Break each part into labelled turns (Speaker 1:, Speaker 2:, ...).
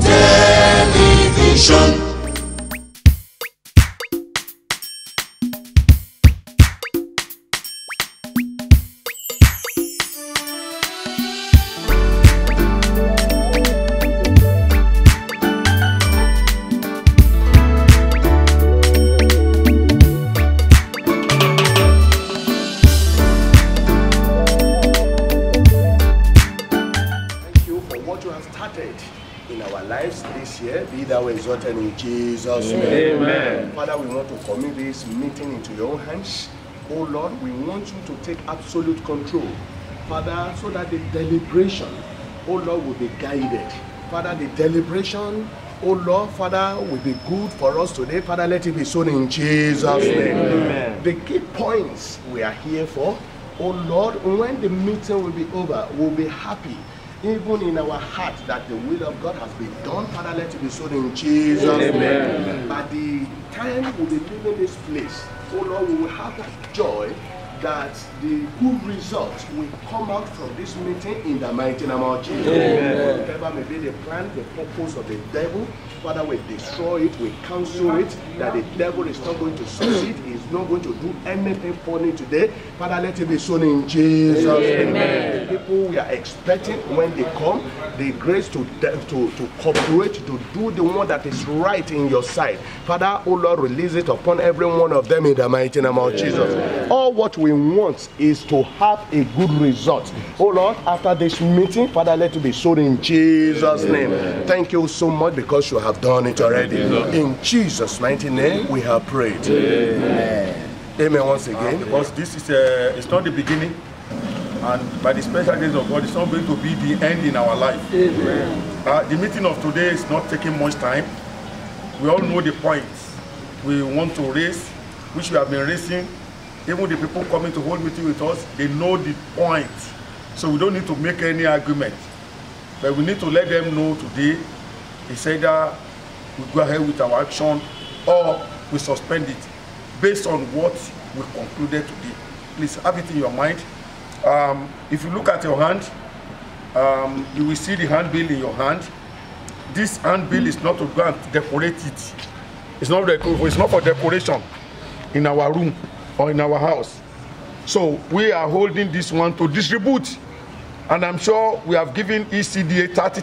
Speaker 1: Television.
Speaker 2: In our lives this year, be thou exalted in Jesus' name.
Speaker 3: Amen.
Speaker 2: Father, we want to commit this meeting into your own hands. Oh Lord, we want you to take absolute control. Father, so that the deliberation, oh Lord, will be guided. Father, the deliberation, oh Lord, Father, will be good for us today. Father, let it be so in Jesus' name.
Speaker 3: Amen.
Speaker 2: The key points we are here for, oh Lord, when the meeting will be over, we'll be happy. Even in our heart that the will of God has been done. Father, let it be so in Jesus' name. By the time we'll be leaving this place, oh Lord, we will have that joy that the good results will come out from this meeting in the mighty name of Jesus.
Speaker 3: Amen.
Speaker 2: Whatever may be the plan, the purpose of the devil, Father, we destroy it, we cancel it, that the devil is not going to succeed, he's not going to do anything funny today. Father, let it be so in Jesus' name. The people we are expecting when they come, the grace to cooperate, to do the one that is right in your sight. Father, oh Lord, release it upon every one of them in the mighty name of Jesus. All what we want is to have a good result. Oh Lord, after this meeting, Father, let it be so in Jesus' name. Thank you so much because you have done it already. In Jesus' mighty name, we have prayed. Amen. Amen once again.
Speaker 3: Because this is it's not the beginning, and by the special grace of God, it's not going to be the end in our life. Amen. The meeting of today is not taking much time. We all know the points we want to raise, which we have been raising. Even the people coming to hold meeting with us, they know the point. So we don't need to make any argument. But we need to let them know today, it's either we go ahead with our action or we suspend it based on what we concluded today. Please have it in your mind. If you look at your hand, you will see the handbill in your hand. This handbill is not to go and decorate it. It's not for decoration in our room or in our house. So we are holding this one to distribute. And I'm sure we have given ECDA 30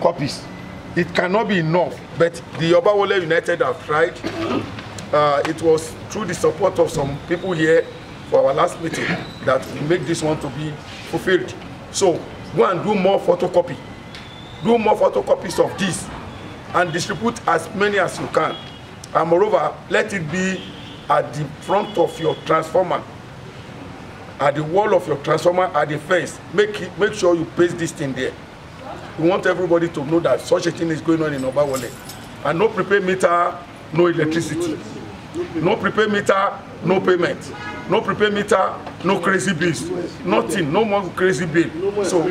Speaker 3: copies. It cannot be enough, but the Obawole United have tried. It was through the support of some people here for our last meeting that we make this one to be fulfilled. So go and do more photocopy. Do more photocopies of this and distribute as many as you can. And moreover, let it be at the front of your transformer, at the wall of your transformer, at the fence. Make sure you paste this thing there. We want everybody to know that such a thing is going on in Obawole. And no prepaid meter, no electricity. No prepaid meter, no payment. No prepaid meter, no crazy bills. Nothing, no more crazy bill. So,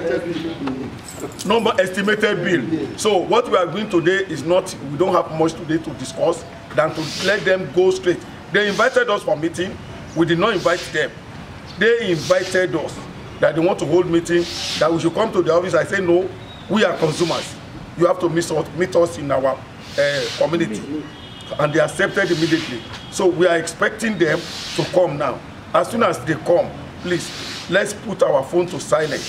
Speaker 3: no more estimated bill. So what we are doing today is not, we don't have much today to discuss than to let them go straight. They invited us for meeting. We did not invite them. They invited us that they want to hold meeting, that we should come to the office. I say no, we are consumers. You have to meet us in our community. And they accepted immediately. So we are expecting them to come now. As soon as they come, please, let's put our phone to silent.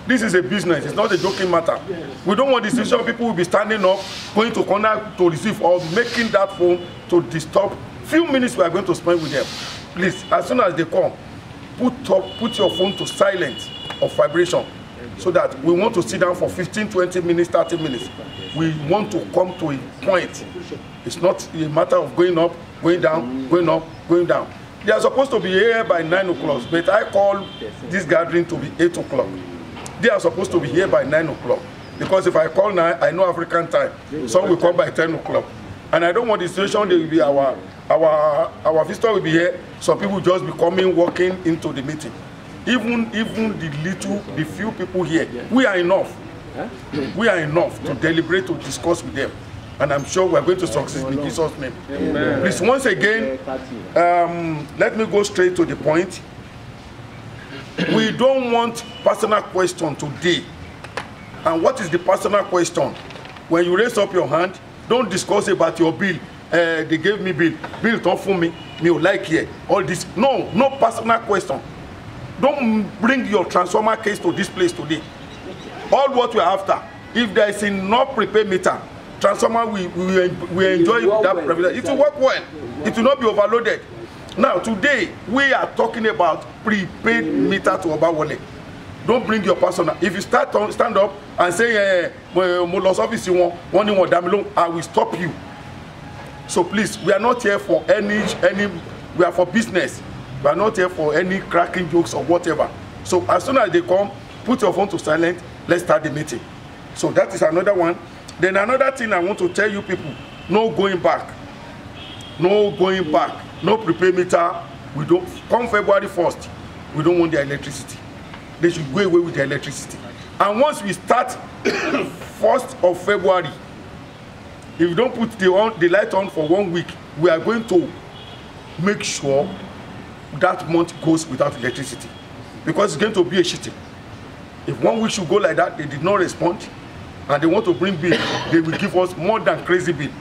Speaker 3: This is a business, it's not a joking matter. We don't want the situation people will be standing up, going to corner to receive or making that phone to disturb. Few minutes we are going to spend with them. Please, as soon as they come, put your phone to silent or vibration so that we want to sit down for 15, 20 minutes, 30 minutes. We want to come to a point. It's not a matter of going up, going down, going up, going down. They are supposed to be here by 9 o'clock, but I call this gathering to be 8 o'clock. They are supposed to be here by 9 o'clock. Because if I call now, I know African time. Some will come by 10 o'clock. And I don't want the situation, they will be our visitor will be here. Some people just be coming, walking into the meeting. Even the few people here, we are enough. We are enough to deliberate, to discuss with them. and I'm sure we're going to succeed in Jesus' name. Amen. Please, once again, let me go straight to the point. We don't want personal question today. And what is the personal question? When you raise up your hand, don't discuss about your bill. They gave me bill. Bill don't for me. Me like here. All this. No personal question. Don't bring your transformer case to this place today. All what we're after, if there is enough prepaid meter, transformer we enjoy that privilege. It will work well. It will not be overloaded. Now today we are talking about prepaid meter to Obawole. Don't bring your personal. If you stand up and say Molos office you want I will stop you. So please, we are not here for any we are for business. We are not here for any cracking jokes or whatever. So as soon as they come, put your phone to silent, let's start the meeting. So that is another one. Then another thing I want to tell you people, no going back. No going back. No prepaid meter. We don't come February 1st. We don't want their electricity. They should go away with the electricity. And once we start 1st of February, if you don't put the light on for 1 week, we are going to make sure that month goes without electricity. Because it's going to be a cheating. If 1 week should go like that, they did not respond, and they want to bring bill, they will give us more than crazy bill.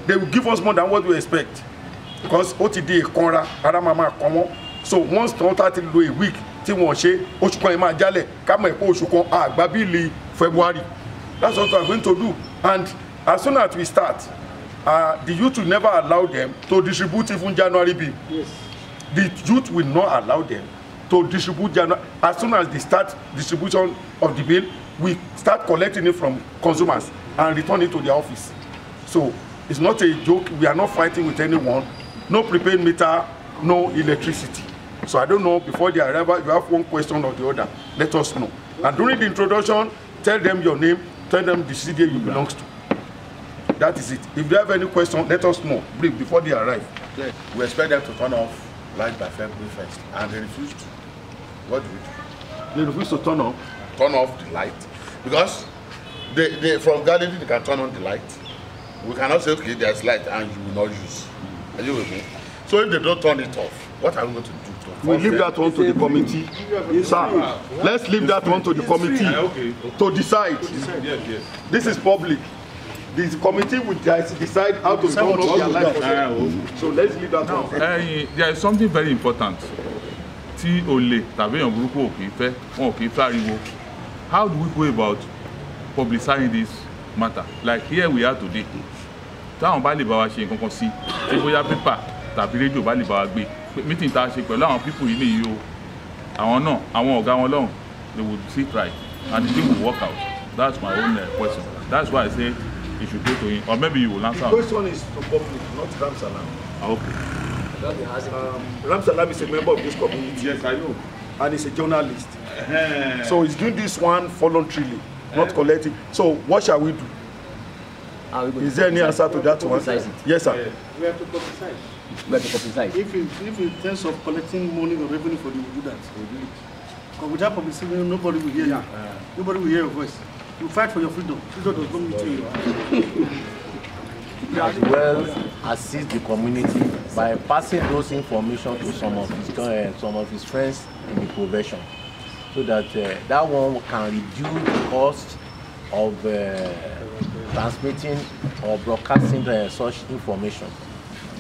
Speaker 3: They will give us more than what we expect. Because OTD Konra, Aramama Komo. So once they start to do a week, February. That's what we are going to do. And as soon as we start, the youth will never allow them to distribute even January bill. Yes. The youth will not allow them to distribute January. As soon as they start distribution of the bill, we start collecting it from consumers and return it to the office. So it's not a joke. We are not fighting with anyone. No prepaid meter, no electricity. So I don't know, before the arrival, you have one question or the other. Let us know. And during the introduction, tell them your name, tell them the city you belong to. That is it. If they have any question, let us know brief before they arrive.
Speaker 1: Yes. We expect them to turn off light by February 1st, and they refuse to. What do we do?
Speaker 3: They refuse to turn off?
Speaker 1: Turn off the light. Because they from Galilee, they can turn on the light. We cannot say, okay, there's light and you will not use. Are you with me? So if they don't turn it off, what are we going to do?
Speaker 3: We leave that one to the committee. Sir, let's leave that one to the committee to decide. Yes. This is public. This committee will decide how to turn off their light. So let's leave that one.
Speaker 4: There is something very important. How do we go about publicizing this matter? Like here we are today. Táwọn bá lè bá wa ṣe nǹkan kan sí, tí bóyá pépà tàbí rédíò bá lè bá wa gbé. Meeting tá a ṣe pẹ̀lú àwọn people yìí nìyí o. Àwọn náà, àwọn ọ̀gá wọn lọ́hùn, they would sit right and the thing will work out. That's my own question. That's why I say you should go to him, or maybe you will answer.
Speaker 3: The question is to public, not Ramsalam.
Speaker 4: Okay.
Speaker 3: Ramsalam is a member of this community.
Speaker 4: Yes, I know.
Speaker 3: And he's a journalist. So he's doing this one voluntarily, not collecting. So what shall we do? Is there any answer to that one? Yes, sir.
Speaker 5: We have to publicize.
Speaker 6: We have to publicize.
Speaker 5: If in terms of collecting money or revenue for the we do that. Because without publicity, nobody will hear you. Nobody will hear your voice. You fight for your freedom. Freedom does not mean you.
Speaker 6: As well assist the community by passing those information to some of his friends in the profession, so that that one can reduce the cost of transmitting or broadcasting such information,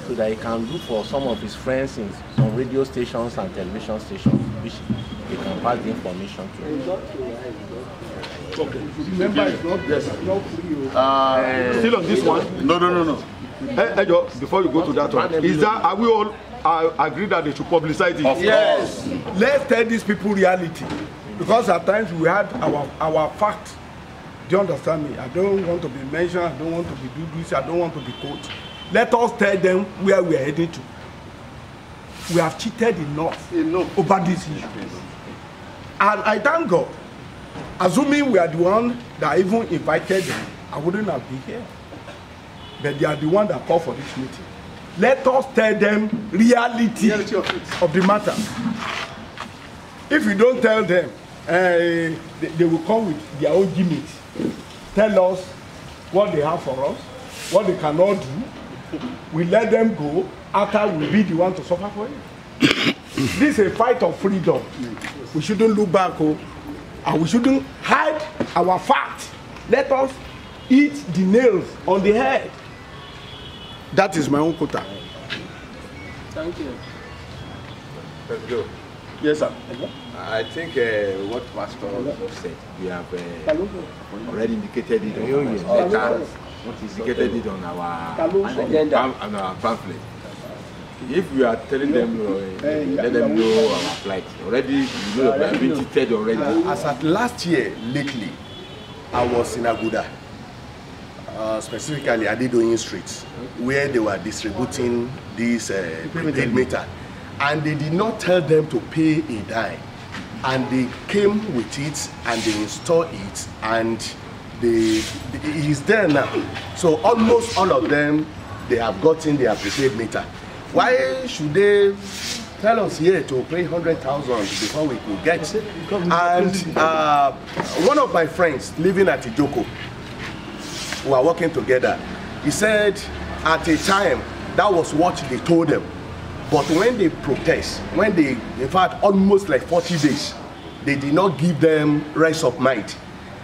Speaker 6: so that he can look for some of his friends in some radio stations and television stations which he can pass the information to.
Speaker 3: Okay. Remember, it's not free. Still on this one?
Speaker 1: No.
Speaker 3: Before you go to that one, is that, are we all agree that they should publicize it?
Speaker 2: Yes. Let's tell these people reality, because at times we had our facts. Do you understand me? I don't want to be mentioned. I don't want to be do this. I don't want to be quoted. Let us tell them where we are heading to. We have cheated enough over this issue, and I thank God. Assuming we are the one that even invited them, I wouldn't have been here. But they are the one that called for this meeting. Let us tell them reality of the matter. If we don't tell them, they will come with their own gimmicks. Tell us what they have for us, what they cannot do, we let them go after we be the one to suffer for it. This is a fight of freedom. We shouldn't look back, and we shouldn't hide our facts. Let us eat the nails on the head. That is my own quota.
Speaker 5: Thank you.
Speaker 6: Let's go.
Speaker 2: Yes, sir.
Speaker 6: I think what Pastor said, we have already indicated it on our letters, indicated it on our agenda and our pamphlet. If we are telling them, let them know our plight. Already, you know, we have been treated already.
Speaker 2: As at last year, lately, I was in Aguda, specifically Adedoyin Street, where they were distributing this prepaid meter. And they did not tell them to pay a dime. And they came with it and they installed it, and it is there now. So almost all of them, they have gotten their prepaid meter. Why should they tell us here to pay 100,000 before we could get it? And one of my friends living at Ijoko, we are working together, he said at a time that was what they told them. But when they protest, when they, in fact, almost like 40 days, they did not give them rest of mind.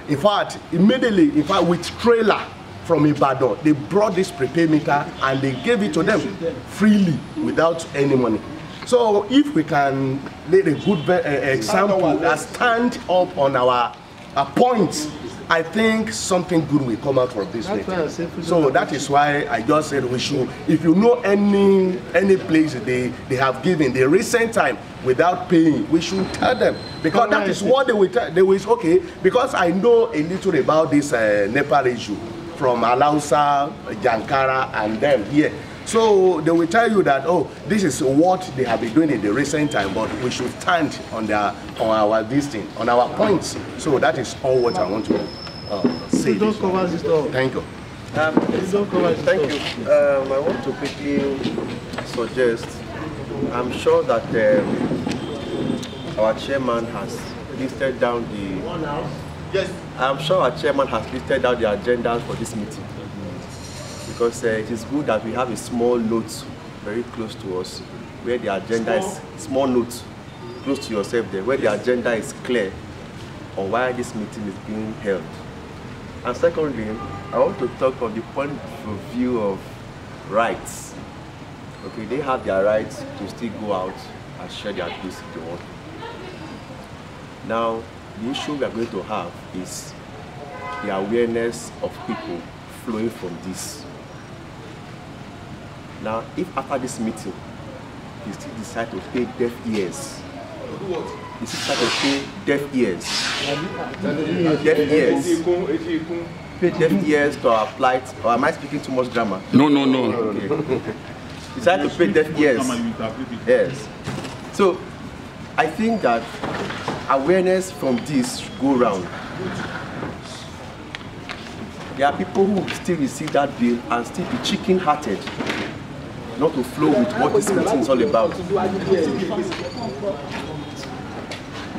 Speaker 2: In fact, immediately, in fact, with trailer from Ibadan, they brought this prepaid meter and they gave it to them freely without any money. So if we can lay a good example that stand up on our points, I think something good will come out from this meeting. So that is why I just said we should, if you know any place they have given the recent time without paying, we should tell them. Because that is what they will tell. They will, okay, because I know a little about this Nepal issue from Alausa, Jankara and them here. So they will tell you that, oh, this is what they have been doing in the recent time, but we should stand on our this thing, on our points. So that is all what I want to say.
Speaker 5: Don't cover this all.
Speaker 2: Thank you.
Speaker 7: Thank you. I want to quickly suggest, I'm sure that our chairman has listed down I'm sure our chairman has listed out the agendas for this meeting. Because it is good that we have a small note very close to us, where the agenda is, small note close to yourself there, where the agenda is clear on why this meeting is being held. And secondly, I want to talk on the point of view of rights. Okay, they have their rights to still go out and share their peace if they want. Now, the issue we are going to have is the awareness of people flowing from this. Now, if after this meeting, they still decide to pay deaf ears, they still decide to pay deaf ears, pay deaf ears to our plight, or am I speaking too much grammar?
Speaker 1: No.
Speaker 7: Okay. Decide to pay deaf ears. Yes. So, I think that awareness from this should go round. There are people who still receive that bill and still be chicken-hearted, not to flow with what this meeting is all about.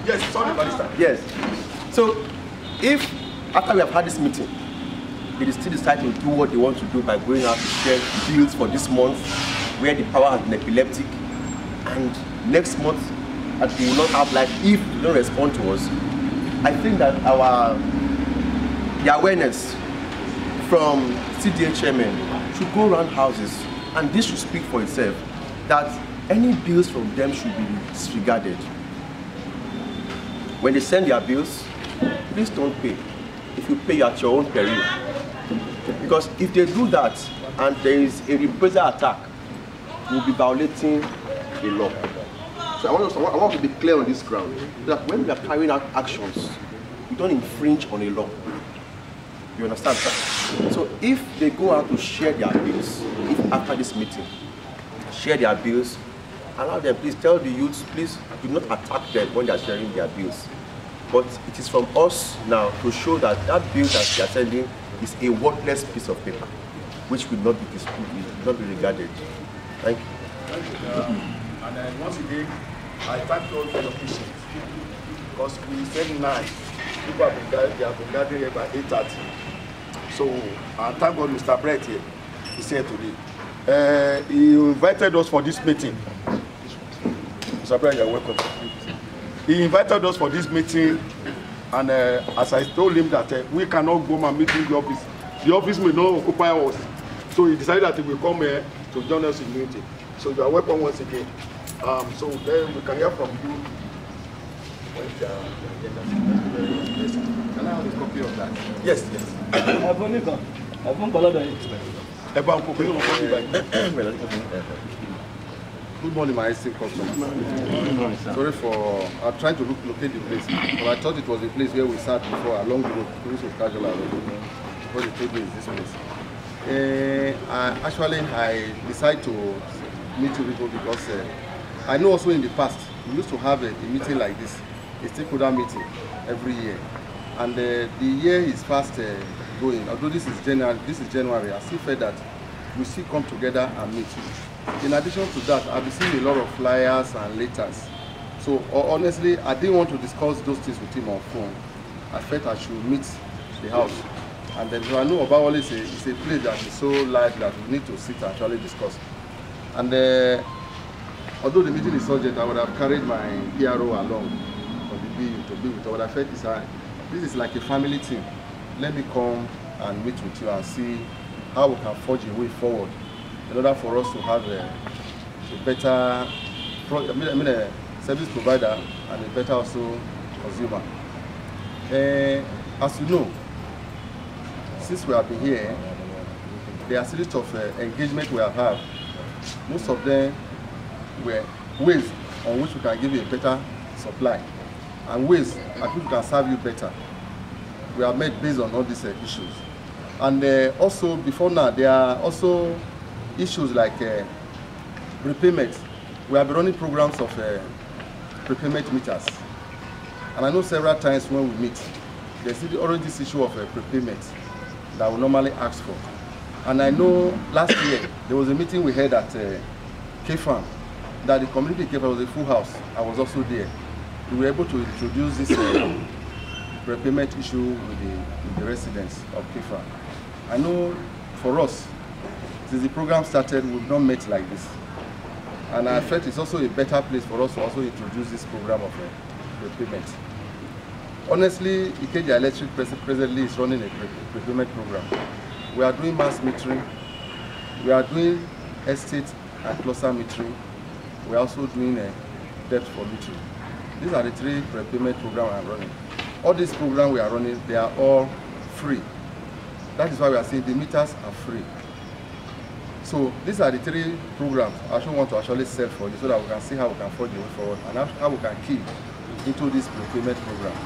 Speaker 2: Yes, sorry, Barrister.
Speaker 7: Yes. So, if after we have had this meeting, they still decide to do what they want to do by going out to share bills for this month, where the power has been epileptic, and next month, that we will not have life if they don't respond to us, I think that the awareness from CDA chairman should go around houses, and this should speak for itself, that any bills from them should be disregarded. When they send their bills, please don't pay. If you pay at your own peril. Because if they do that and there is a reprisal attack, we'll be violating the law. So I want to be clear on this ground, that when we are carrying out actions, we don't infringe on a law. You understand that? So if they go out to share their bills, if after this meeting, share their bills, allow them, please tell the youths, please do not attack them when they are sharing their bills. But it is from us now to show that that bill that they are sending is a worthless piece of paper, which will not be disputed, will not be regarded. Thank you.
Speaker 2: And once again, I thank you all for your patience. Because we said 9, people have been gathering here by 8:30.
Speaker 3: So, and thank God Mr. Brett here is here today. He invited us for this meeting. Mr. Brett, you're welcome. He invited us for this meeting, and as I told him that we cannot go and meet in the office. The office may not occupy us. So he decided that he will come here to join us in the meeting. So you are welcome once again. So then we can hear from you. Can I have a copy of that? Yes, yes.
Speaker 5: I've only got. I've not colored on it.
Speaker 8: Good morning, my esteemed customers. Sorry for trying to locate the place, but I thought it was the place where we sat before along the road. This was casual already. What they told me is this place. I decided to meet you people because I know also in the past we used to have a meeting like this, a stakeholder meeting every year, and the year is fast going. Although this is January, I still felt that we still come together and meet. In addition to that, I've been seeing a lot of flyers and letters. So honestly, I didn't want to discuss those things with him on phone. I felt I should meet the house. And then I know Obawale is a place that is so large that we need to sit and actually discuss. And although the meeting is urgent, I would have carried my PRO along for the BU to be with her. What I felt is this is like a family thing. Let me come and meet with you and see how we can forge a way forward in order for us to have a better service provider and a better also consumer. As you know, since we have been here, there are a series of engagement we have had. Most of them were ways on which we can give you a better supply and ways at which we can serve you better. We have made based on all these issues. And also, before now, there are also issues like prepayment. We have been running programs of prepayment meters. And I know several times when we meet, there's already this issue of prepayment that we normally ask for. And I know last year, there was a meeting we had at KFAM, that the community KFAM was a full house. I was also there. We were able to introduce this prepayment issue with the residents of KFAM. I know for us, since the program started, we've not met like this. And I felt it's also a better place for us to also introduce this program of prepayment. Honestly, Ikeja Electric presently is running a prepayment program. We are doing mass metering, we are doing estate and cluster metering, we are also doing depth for metering. These are the three prepayment programs I am running. All these programs we are running, they are all free. That is why we are saying the meters are free. So these are the three programs I actually want to actually sell for you so that we can see how we can forge the way forward and how we can key into this prepayment program.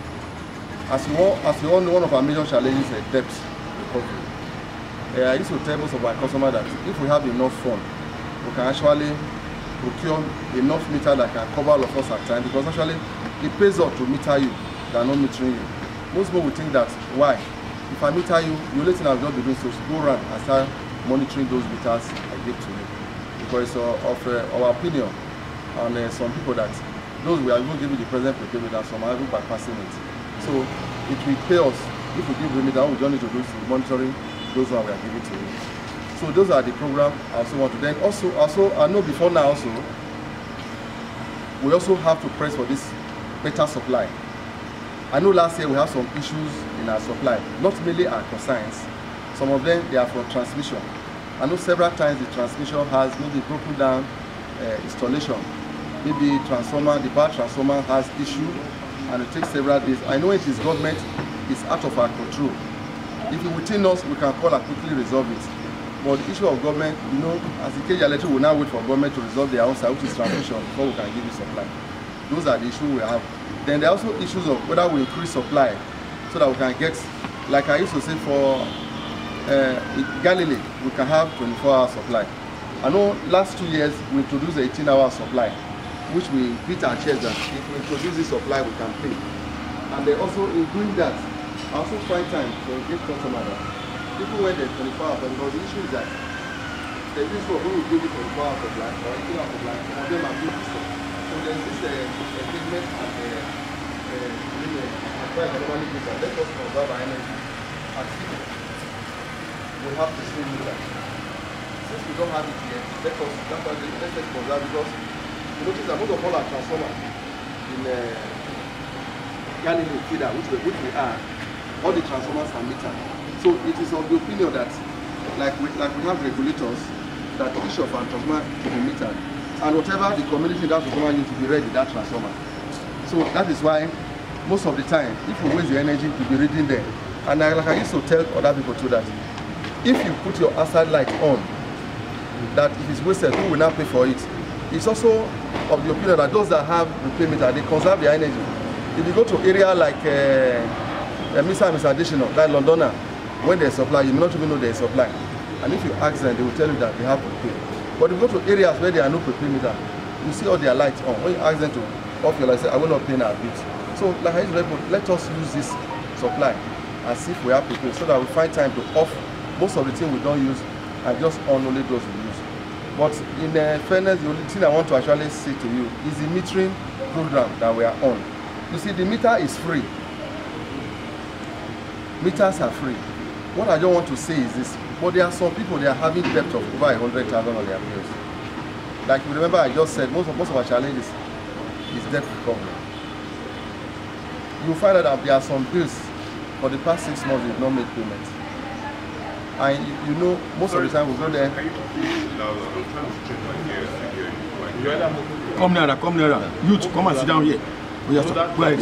Speaker 8: As you all know, one of our major challenges is debt recovery. I used to tell most of my customers that if we have enough funds, we can actually procure enough meter that can cover all of us at time, because actually it pays us to meter you than not metering you. Most people will think that, why? If I meter you, the only thing I've just been doing is to go around and start monitoring those meters I give to you. Because of our opinion on some people that those we are even giving the present prepayment and some are even bypassing it. So it will pay us if we give the meter, we don't need to do monitoring those ones we are giving to you. So those are the programs I also want to. Then also I know before now also, we also have to press for this better supply. I know last year we had some issues in our supply, not merely our concerns. Some of them, they are for transmission. I know several times the transmission has maybe broken down installation. Maybe transformer, the bad transformer has issue and it takes several days. I know it is government, it's out of our control. If it's within us, we can call and quickly resolve it. But the issue of government, you know, as the Ikeja Electric will now wait for government to resolve their own side, which is transmission, before we can give you supply. Those are the issues we have. Then there are also issues of whether we increase supply so that we can get, like I used to say for Galilee, we can have 24-hour supply. I know last 2 years we introduced an 18-hour supply, which we beat our chest that if we introduce this supply, we can pay. And then also in doing that, I also find time to engage customers that people when they're 24 hours, because the issue is that the issue of when we give you 24 hours supply or 18 hours supply, some of them are being disturbed. So there's this engagement and advice I normally give that let us conserve our energy. we have the same meter. Since we don't have it yet, let's conserve, because you notice that most of all our transformers in Galilee feeder, which we are, all the transformers are metered. So it is of the opinion that, like we have regulators, that each of our transformers to be metered, and whatever the community that transformer needs to be ready, that transformer. So that is why most of the time, if you waste the energy, you'll be reading there. And like I used to tell other people too, that if you put your outside light on, that if it's wasted, who will not pay for it? It's also of the opinion that those that have repair meter, they conserve their energy. If you go to area like Mr. Additional, like Londoner, when there's supply, you may not even know there's supply. And if you ask them, they will tell you that they have to pay. But if you go to areas where there are no prepaid meter, you see all their lights on. When you ask them to off your light, say, I will not pay our bills. So like I said, let us use this supply and see if we have prepaid, so that we find time to off most of the things we don't use and just on only those we use. But in fairness, the only thing I want to actually say to you is the metering program that we are on. You see, the meter is free. Meters are free. What I don't want to say is this, but there are some people, they are having debt of over 100,000 on their bills. Like you remember, I just said most of our challenges is debt recovery. You will find out that there are some bills for the past 6 months they have not made payments. And you know, most of the time we go there.
Speaker 3: Come nearer. Youth, come and sit down here. We have to go ahead.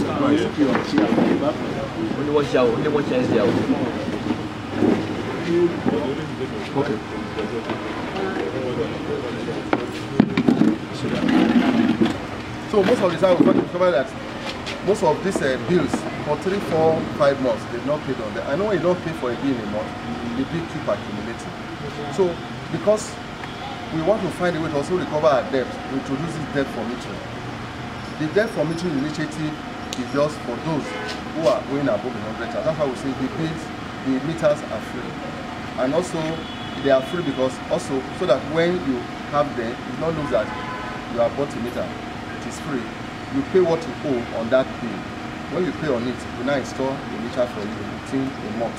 Speaker 9: Only one chance there.
Speaker 3: Okay.
Speaker 8: So most of the time we discover that most of these bills for 3, 4, 5 months they've not paid on them. I know when you don't pay for a bill in a month, the bill keep accumulating. So because we want to find a way to also recover our debt, we introduce this debt for metering. The debt for metering initiative is just for those who are going above the 100,000. That's why we say the bills, the meters are free. And also they are free because also so that when you have them, you don't lose that you have bought a meter. It is free. You pay what you owe on that bill. When you pay on it, we now install the meter for you within a month.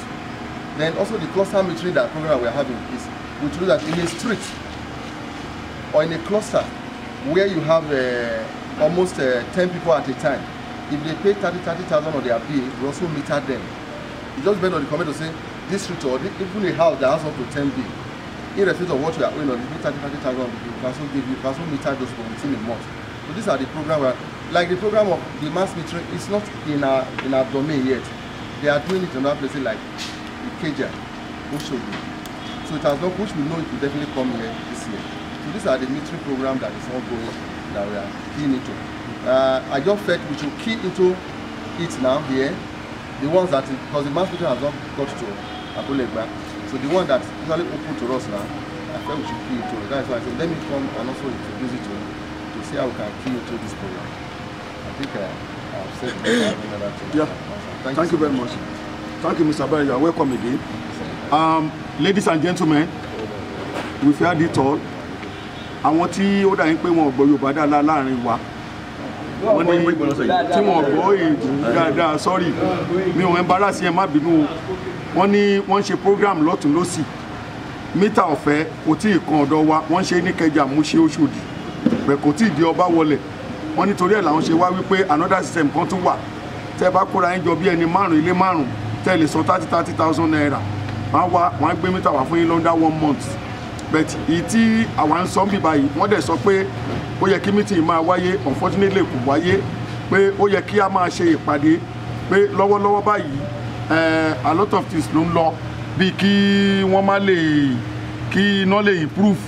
Speaker 8: Then also the cluster metering that program we are having is we do that in a street or in a cluster where you have almost 10 people at a time. If they pay 30,000 on their bill, we also meter them. It just depends on the comment to say this street or even a house that has up to 10 bill. Irrespective of what you are owing on, if you pay 30,000 on the bill, you can also give you, can also meter those people within a month. So these are the program where, like the program of the mass metering, it's not in our domain yet. They are doing it in other places like Ikeja, Oshogi. So it has not, which we know it will definitely come here this year. So these are the metering program that is ongoing that we are keying into. I just felt we should key into it now here. The ones that, because the mass metering has not got to Abulegba. So the one that's usually open to us now, I felt we should key into it. That's why I said, let me come and also introduce it to see how we can key into this program. I think I've said that.
Speaker 3: Yeah. Thank you very much. Thank you, Mr. Barry. You are welcome again. Ladies and gentlemen, we've heard it all. Àwọn tí ó dà yín pé wọn ò gbọ́ Yorùbá dáadáa láàrin wa. Wọ́n ní tí wọ́n gbọ́ èdè dáadáa, sorry, mi ò embarrass yẹn, má bínú. Wọ́n ní wọ́n ṣe program lọ́tùn lósì. Mítà ọ̀fẹ́ kò tí ì kan ọ̀dọ̀ wa, wọ́n ṣe ní Ìkẹjà, Múṣin, Òṣòdì. Bẹ̀ kò tí ì di ọba wọlẹ̀. Wọ́n nítorí ẹ̀ làwọn ṣe wá wípé another system kan tún wà. Tẹ́ bá kóra yín jọ bí ẹni márùn-ún ilé márùn-ún, tẹ́ lè san 30,000 naira. Wọ́n á gbé mítà wá fún yín lọ́ndà 1 month. But èyí tí àwọn ń sọ ń bì báyìí, wọ́n dẹ̀ sọ pé ó yẹ kí meeting máa wáyé, unfortunately kò wáyé, pé ó yẹ kí a máa ṣe ìpàdé, pé lọ́wọ́lọ́wọ́ báyìí a lot of things ló ń lọ bí kí wọ́n má lè kí iná lè improve,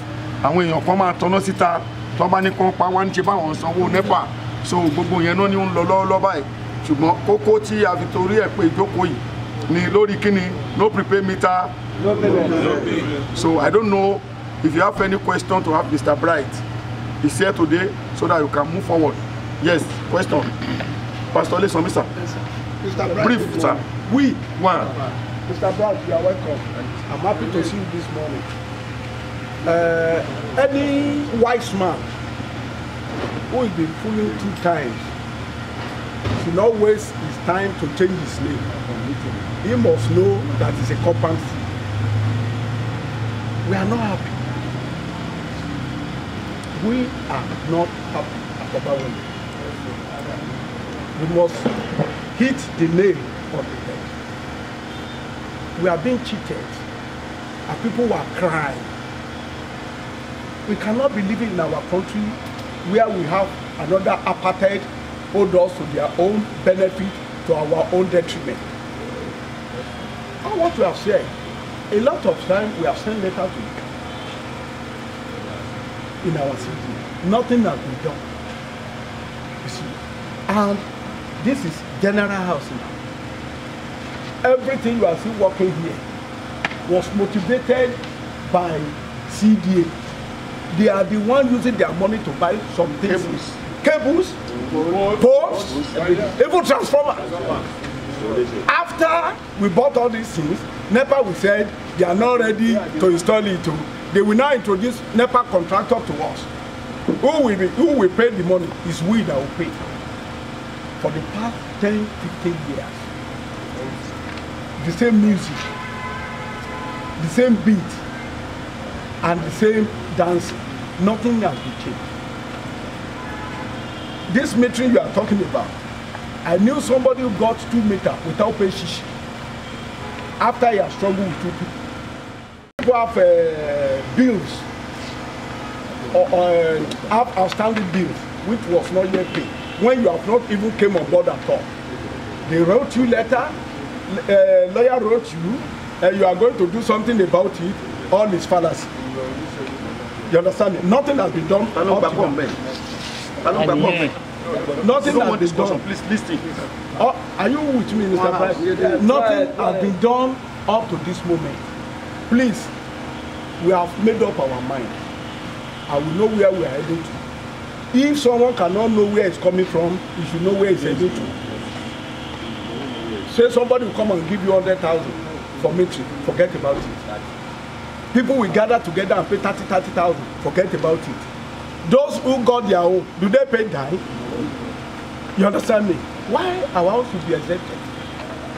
Speaker 3: àwọn èèyàn kan máa tọ́ná síta tó bá ní kán pa wá ń ṣe báwọn sanwó NEPA, so gbogbo yẹn náà ni ó ń lọ lọ́wọ́lọ́wọ́ báyìí. Ṣùgbọ́n kókó tí a fi torí ẹ̀ pé ìjókòó yìí ni lórí kíni no prepaid meter. So I don't know if you have any question to have Mr. Bright. He's here today so that you can move forward. Yes, question. Pastor Leson, Mr.
Speaker 2: Mr. Bright,
Speaker 3: Brief, sir.
Speaker 2: We.
Speaker 3: One.
Speaker 2: Mr. Bright, you are welcome. I'm happy to see you this morning. Any wise man who has been fooling 2 times should not waste his time to change his name. He must know that it's a compound fool. We are not happy. We are not happy at Obawale. We must hit the nail on the head. We are being cheated. And people are crying. We cannot be living in our country where we have another apartheid hold us to their own benefit, to our own detriment. And what we have said, a lot of time we have sent letters to the camp in our city. Nothing has been done. You see. And this is general housing. Everything you are still working here was motivated by CDA. They are the one using their money to buy some things. Cables, poles, even transformers. After we bought all these things, NEPA we said they are not ready to install it. They will now introduce NEPA contractor to us. Who will pay the money? Is we that will pay. For the past 10, 15 years, the same music, the same beat, and the same dancing. Nothing has been changed. This metering you are talking about, I knew somebody who got 2 meters without paying shishi. After he has struggled with 2 people. People have bills, or have outstanding bills, which was not yet paid. When you have not even came on board at all. They wrote you letter, lawyer wrote you, and you are going to do something about it, all is fallacy. You understand me? Nothing has been done. Nothing has been done.
Speaker 3: Please listen.
Speaker 2: Oh, are you with me, Mr. President? Nothing has been done up to this moment. Please, we have made up our mind. I will know where we are heading to. If someone cannot know where it's coming from, you should know where it's heading to. Say somebody will come and give you 100,000 for metering. Forget about it. People will gather together and pay 30,000. Forget about it. Those who got their own, do they pay dime? You understand me? Why our house should be exempted?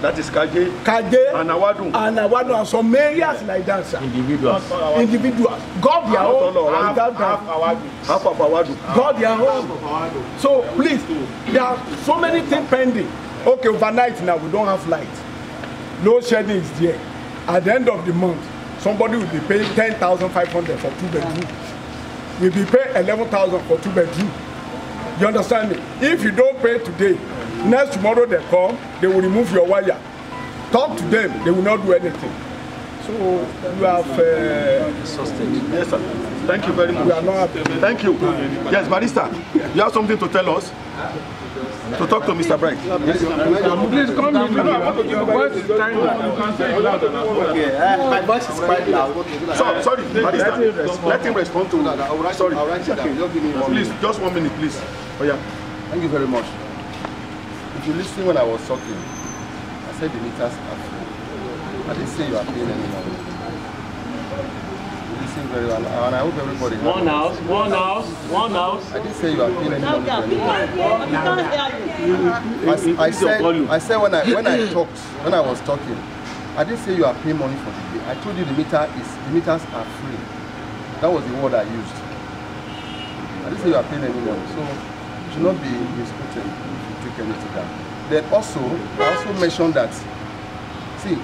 Speaker 3: That is Kaje,
Speaker 2: and Awadu, and some areas like that, sir. Individuals. God their own.
Speaker 3: Half of Awadu.
Speaker 2: God their own. So please, there are so many things pending. Okay, overnight now we don't have light. Load shedding is there. At the end of the month, somebody will be paying 10,500 for 2 bedroom. Will be paying 11,000 for 2 bedroom. You understand me? If you don't pay today, next tomorrow they come, they will remove your wire. Talk to them, they will not do anything. So you have
Speaker 3: sustained. Yes, sir. Thank you very much.
Speaker 2: We are not happy.
Speaker 3: Thank you. Yes, Barrister, you have something to tell us? To talk to Mr. Bright. Yes.
Speaker 4: Please come in. Your voice is kind of, you can say it louder.
Speaker 7: Okay, my voice is quite loud.
Speaker 3: Sorry, Barrister. Let him respond to that. Sorry. Please, just 1 minute, please. Oh, yeah.
Speaker 8: Thank you very much. If you listen when I was talking, I said the meters are free. I didn't say you are paying any money. You listen very well, and I hope everybody.
Speaker 9: One house.
Speaker 8: I didn't say you are paying any money. I said when I was talking, I didn't say you are paying money for the day. I told you the meters are free. That was the word I used. I didn't say you are paying any money, so you should not be misquoted if you take anything down. Then also, I also mentioned that, see,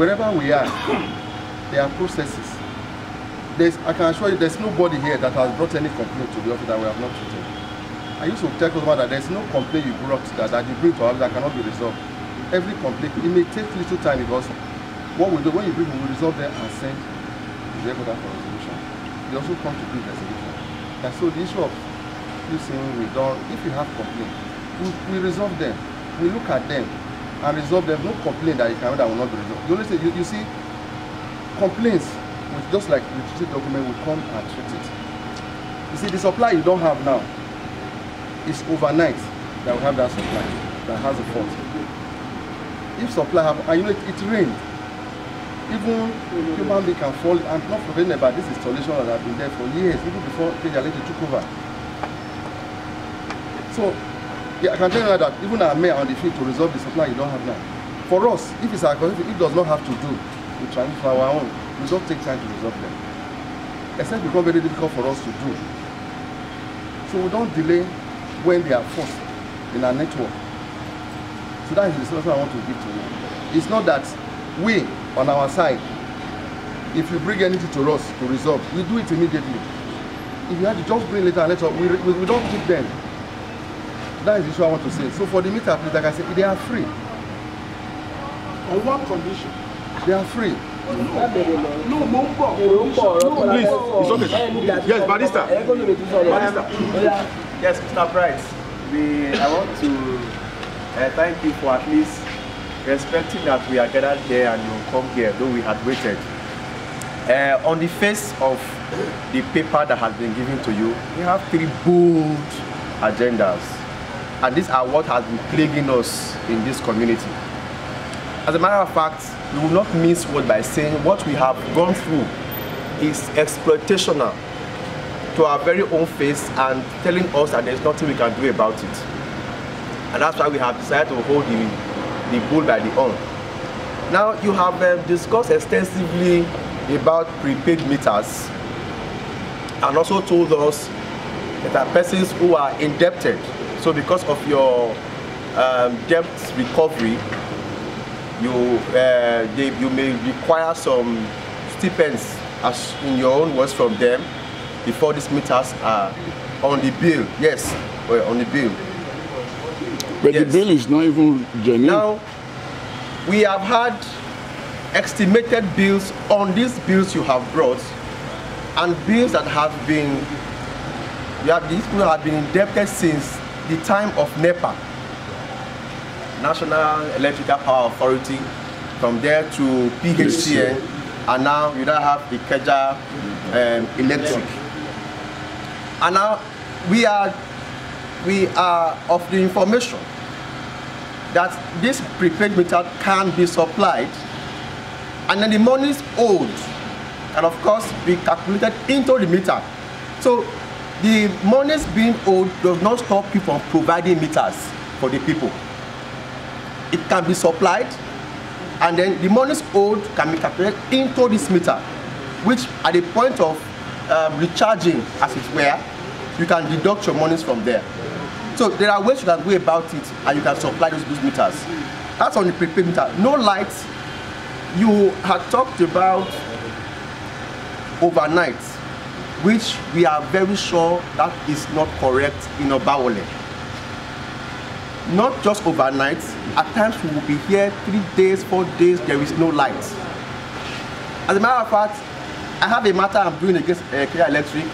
Speaker 8: wherever we are, there are processes. I can assure you there's nobody here that has brought any complaint to the office that we have not treated. I used to tell customers that there's no complaint you brought that you bring to our office that cannot be resolved. Every complaint, it may take little time because what we do when you bring, we will resolve them and send the record for resolution. They also come to do investigation. And so the issue of you saying we don't, if you have complaints, we resolve them. We look at them and resolve them. No complaint that that will not be resolved. You only say you see complaints with just like the treaty document will come and treat it. You see the supply you don't have now is overnight that we have that supply that has a fault. If supply have, and you know it rained. Even human being can fall, and not forgetting about this installation that have been there for years, even before Kejalete took over. So, yeah, I can tell you that even our mayor on the field to resolve the supply you don't have now. For us, if it's our if it does not have to do, we try for our own. We don't take time to resolve them. except it become very difficult for us to do. So we don't delay when they are forced in our network. So that is the solution I want to give to you. It's not that we, on our side, if you bring anything to us to resolve, we do it immediately. If you have to just bring later and later, we don't keep them. That is the issue I want to say. So for the meter, like I said, they are free.
Speaker 2: On what condition?
Speaker 8: They are free.
Speaker 2: No,
Speaker 3: Please, it's okay. Yes, Barrister.
Speaker 7: Yes, Mr. Price, I want to thank you for at least respecting that we are gathered here and you come here, though we had waited. On the face of the paper that has been given to you, we have 3 bold agendas, and these are what has been plaguing us in this community. As a matter of fact, we will not miss word by saying what we have gone through is exploitational to our very own face and telling us that there's nothing we can do about it. And that's why we have decided to hold the bull by the horn. Now, you have discussed extensively about prepaid meters and also told us that there are persons who are indebted. So because of your debt recovery, you may require some stipends, as in your own words, from them before these meters are on the bill. Yes, on the bill.
Speaker 1: But
Speaker 7: yes.
Speaker 1: The bill is not even genuine.
Speaker 7: Now, we have had estimated bills on these bills you have brought, and bills that have been, these people have been indebted since the time of NEPA, National Electrical Power Authority, from there to PHCN, and now you don't have the Ikeja Electric. And now we are of the information that this prepaid meter can be supplied, and then the money is owed, and of course be calculated into the meter. So the monies being owed does not stop you from providing meters for the people. It can be supplied, and then the monies owed can be calculated into this meter, which at the point of recharging, as it were, you can deduct your monies from there. So there are ways you can go about it, and you can supply those meters. That's on the prepaid meter. No lights. You had talked about overnight, which we are very sure that is not correct in Obawole. Not just overnight. At times we will be here 3 days, 4 days, there is no light. As a matter of fact, I have a matter I'm doing against Ikeja Electric,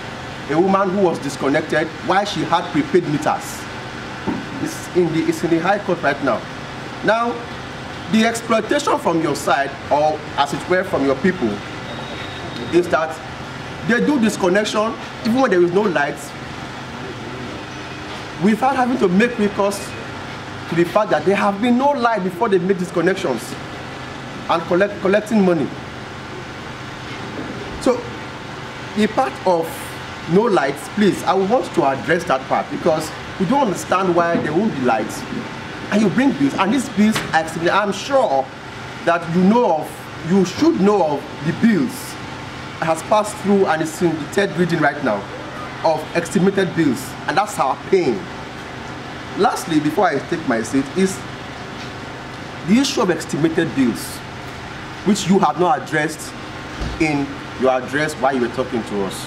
Speaker 7: a woman who was disconnected while she had prepaid meters. It's in the High Court right now. Now, the exploitation from your side, or as it were from your people, is that they do disconnection even when there is no lights, without having to make recourse to the fact that there have been no light before they make disconnections and collecting money. So the part of no lights, please, I want to address that part, because we don't understand why there won't be lights. And you bring bills, and these bills, I'm sure that you should know of the bills that has passed through and is in the 3rd reading right now of estimated bills, and that's our pain. Lastly, before I take my seat, is the issue of estimated bills, which you have not addressed in your address while you were talking to us.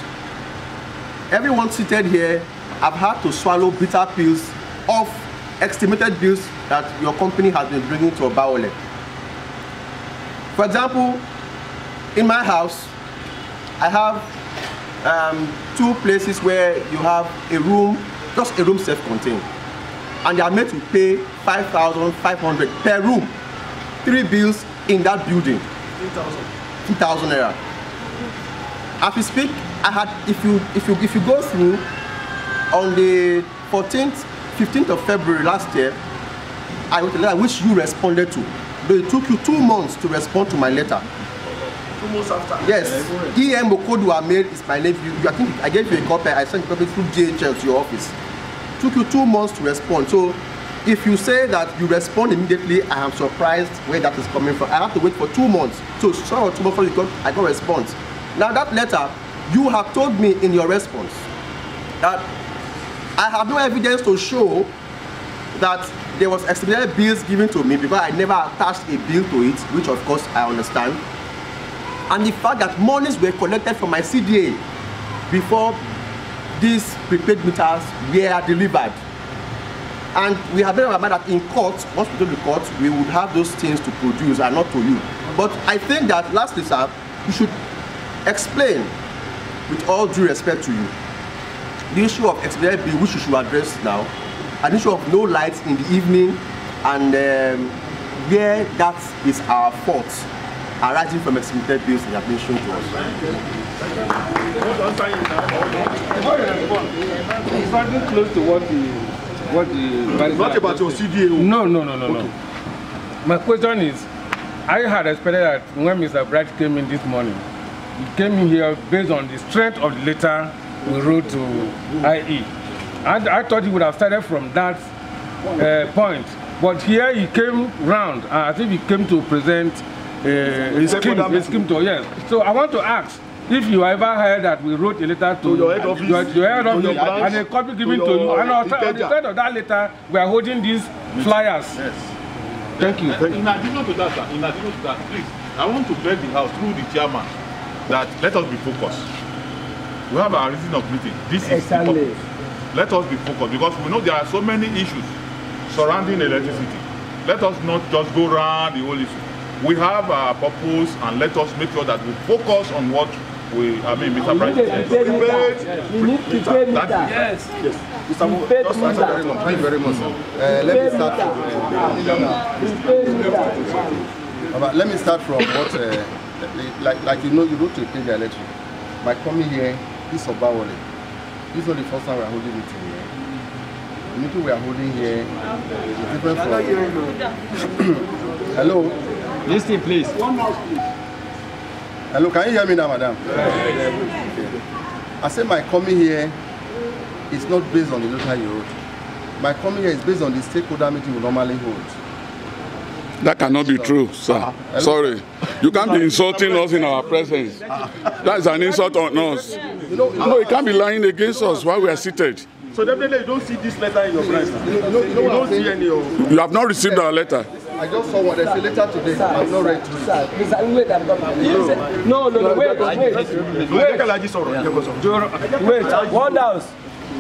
Speaker 7: Everyone seated here have had to swallow bitter pills of estimated bills that your company has been bringing to Obawole. For example, in my house, I have 2 places where you have a room, just a room self-contained, and they are made to pay 5,500 per room. 3 bills in that building. 2,000 naira. As we speak, I had, if you go through, on the 15th of February last year, I wrote a letter which you responded to. Though it took you 2 months to respond to my letter.
Speaker 2: 2 months after?
Speaker 7: Yes. E.M. Okodu Ahmed is my name. I think I gave you a copy. I sent a copy through JHL to your office. It took you 2 months to respond. So if you say that you respond immediately, I am surprised where that is coming from. I have to wait for 2 months. So 2 months before I got a response. Now that letter You have told me in your response that I have no evidence to show that there was expedited bills given to me because I never attached a bill to it, which of course I understand. And the fact that monies were collected from my CDA before these prepaid meters were delivered. And we have made our mind that in court, once we go to court, we would have those things to produce and not to you. But I think that lastly, sir, you should explain, with all due respect to you, the issue of expedited bill, which you should address now, an issue of no lights in the evening, and where that is our fault arising from expedited bills that have been shown to us.
Speaker 10: It's something close to what the
Speaker 3: Not about your CDA.
Speaker 10: No. Okay. My question is, I had expected that when Mr. Bright came in this morning, he came in here based on the strength of the letter we wrote to IE. I thought he would have started from that point, but here he came round, and I think he came to present a scheme to, yes. So I want to ask, if you ever heard that we wrote a letter to your head office, and a copy given to you, and on the side of that letter, we are holding these flyers.
Speaker 4: Yes.
Speaker 10: Thank you.
Speaker 4: In addition to that, sir, please, I want to beg the House through the chairman that let us be focused. We have our reason of meeting. This is the purpose. Let us be focused because we know there are so many issues surrounding electricity. Let us not just go around the whole issue. We have our purpose, and let us make sure that we focus on what Mr. Bright said.
Speaker 11: We need to pay meter.
Speaker 8: Yes. Mr. Thank you very much. Let me start from what, like you know, you wrote to pay the electric. By coming here, this is Obawole. This is not the first time we are holding meeting here. The meeting we are holding here is different from... Hello?
Speaker 9: Listen, please.
Speaker 8: One more, please. Hello, can you hear me now, madam? I said my coming here is not based on the letter you wrote. My coming here is based on the stakeholder meeting we normally hold.
Speaker 1: That cannot be true, sir. Sorry. You can't be insulting us in our presence. That is an insult on us. No, you can't be lying against us while we are seated.
Speaker 3: So definitely you don't see this letter in your presence. You don't see any of...
Speaker 1: You have not received our letter.
Speaker 8: I just saw what there's a letter today. I'm not ready to read.
Speaker 11: Wait, one house.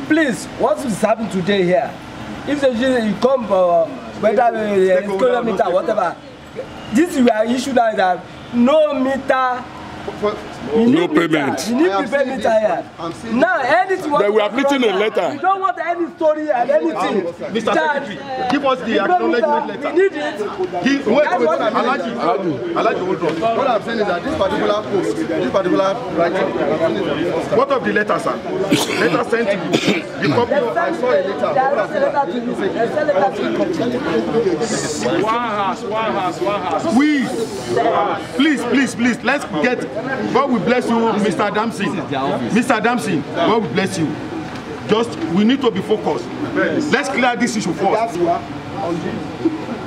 Speaker 11: Please, what is happening today here? If you come, whether kilometer, whatever, this is our issue now, that no meter.
Speaker 1: No payment.
Speaker 11: You need to pay meter here. Now, anything.
Speaker 1: But we have written a letter.
Speaker 11: We don't want any story and anything.
Speaker 3: Mr. Secretary, give us the acknowledgement letter.
Speaker 11: We need it.
Speaker 3: Wait, Alaji, hold on.
Speaker 8: What I'm saying is that this particular post, this particular writing,
Speaker 3: what of the letter, sir? Letter sent to you. You copy.
Speaker 8: I saw a letter.
Speaker 3: One house. Please, let's get. God will bless you, Mr. Adamson. Mr. Adamson, God will bless you. Just, we need to be focused. Let's clear this issue first.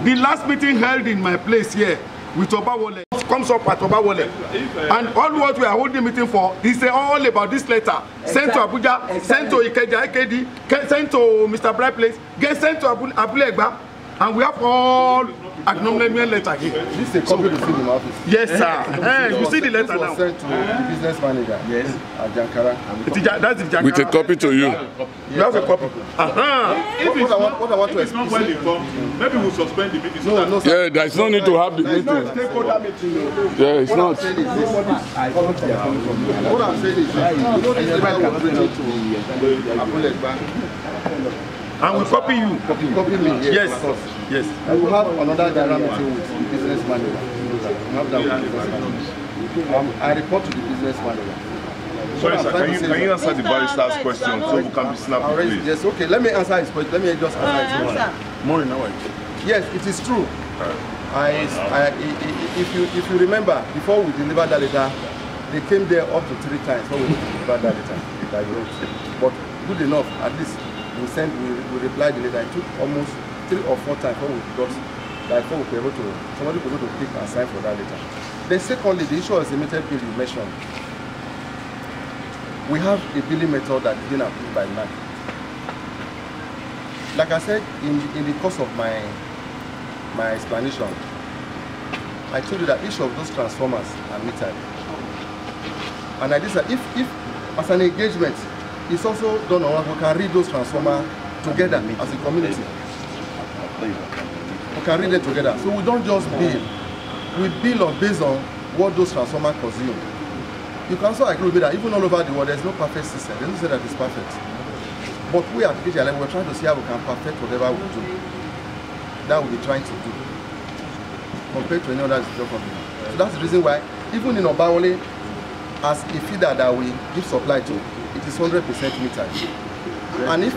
Speaker 3: The last meeting held in my place here with Obawole comes up at Obawole. And all what we are holding meeting for is all about this letter. Sent to Abuja, sent to Ikeja, IKD, sent to Mr. Bright Place, get sent to Abulegba, and we have all acknowledgement letter here.
Speaker 8: This is a copy received in my office.
Speaker 3: Yes, sir. You see the letter now.
Speaker 8: Sent to the business manager. Yes. At Jankara.
Speaker 3: That's the Jankara.
Speaker 1: With a copy to you.
Speaker 3: You have a copy.
Speaker 8: What I want to explain.
Speaker 4: Maybe we'll suspend the meeting.
Speaker 8: No, sir.
Speaker 1: Yeah, there is no need to have the meeting. Yeah, it's not.
Speaker 8: What I'm saying is,
Speaker 3: and we copy you.
Speaker 8: Copy me.
Speaker 3: Yes.
Speaker 8: I will have another general meeting with the business manager. I report to the business manager.
Speaker 12: Sorry, sir, can you answer the barrister's question so we can be snappy, please?
Speaker 8: Yes, okay. Let me answer his question. Let me just answer his question.
Speaker 3: Morning, how are you?
Speaker 8: Yes, it is true. If you remember, before we delivered that letter, they came there up to 3 times before we delivered that letter that you wrote. But good enough, at least we replied the letter. It took almost 3 or 4 times before we got that, before we were able to, somebody was able to pick and sign for that letter. Then secondly, the issue of the limited bill you mentioned. we have a billing method that is being approved by NAC. Like I said in the course of my explanation, I told you that each of those transformers are metered. And I did say if as an engagement, it's also done on we can read those transformers together as a community. We can read them together. So we don't just bill. We bill based on what those transformers consume. You can also agree with me that even all over the world, there's no perfect system. They don't say that it's perfect. But we at KGLM, we're trying to see how we can perfect whatever we do. That we'll be trying to do. Compared to any other institution. So that's the reason why, even in Obawole, as a feeder that we give supply to, it is 100% metered. And if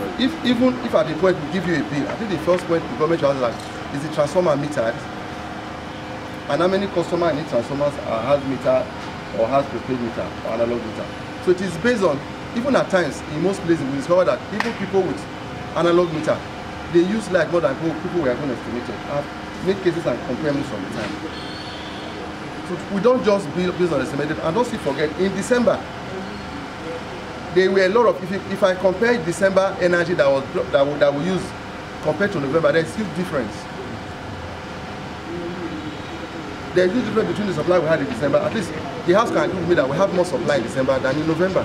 Speaker 8: at the point we give you a bill, I think the first point the government has like, is the transformer metered? And how many customers need transformers has meter or has prepaid meter or analog meter? So it is based on, even at times, in most places, we discover that even people with analog meter, they use like more than people we are going to estimate. I've made cases and compare them from the time. So we don't just build based on estimated. And don't forget, in December, there were a lot of, if I compare December energy that we use compared to November, there's still difference. There's a huge difference between the supply we had in December. At least the house can agree with me that we have more supply in December than in November.